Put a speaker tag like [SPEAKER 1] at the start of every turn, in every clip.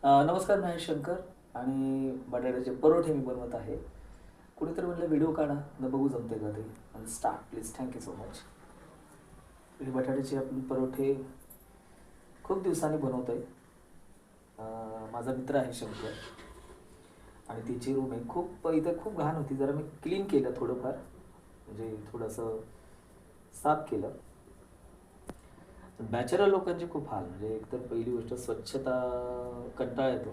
[SPEAKER 1] नमस्कार, मी शंकर आणि बटाट्याचे परोठे मी बनवत आहे. कुणीतरी म्हटलं व्हिडिओ काढा, न बघू जमते का ते. आणि start please. Thank you so much. हे बटाट्याचे आपण परोठे खूप दिवसांनी बनवतो आहे. माझा मित्र आहे शंकर आणि तिची रूम आहे. इथं खूप घाण होती, जरा मी क्लीन केलं थोडंफार, म्हणजे थोडंसं साफ केलं. बॅचलर लोकांचे खूप हाल, म्हणजे एकतर पहिली गोष्ट स्वच्छता, कंटाळा येतो.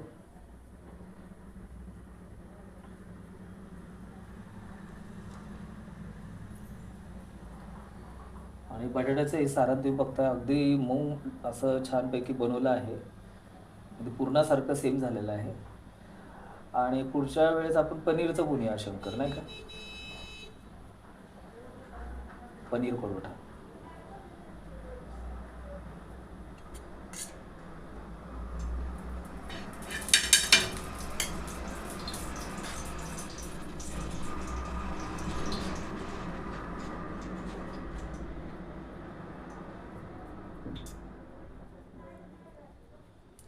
[SPEAKER 1] आणि बटाट्याचं हे सारण तुम्ही बघता, अगदी मऊ असं छानपैकी बनवलं आहे. म्हणजे पुरणासारखं सेम झालेलं आहे. आणि पुढच्या वेळेस आपण पनीरचं बनवूया शंकर, नाही का? पनीर परोठा.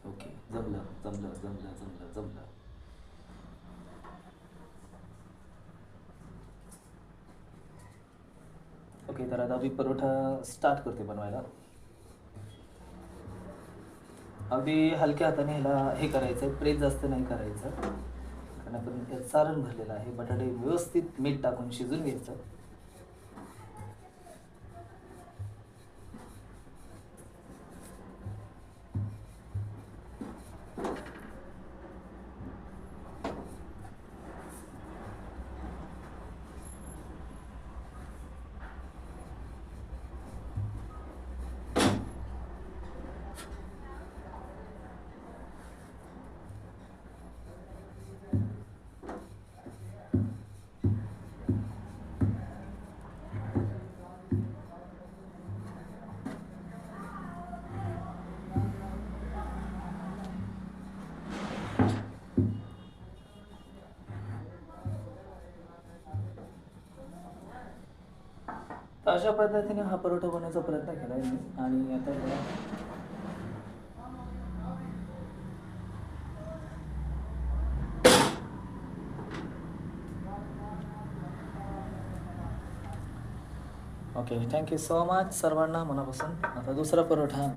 [SPEAKER 1] ओके, जमलं जमलं जमलं जमलं जमलं. ओके, तर आता मी परोठा स्टार्ट करते बनवायला. अगदी हलक्या हाताने ह्याला हे करायचं आहे, प्रेस जास्त नाही करायचं, कारण आपण त्यात सारण भरलेलं आहे. बटाटे व्यवस्थित मीठ टाकून शिजून घ्यायचं. तर अशा पद्धतीने हा परोठा बनवायचा प्रयत्न केला आहे मी. आणि आता ओके, थँक्यू सो मच सर्वांना मनापासून. आता दुसरा परोठा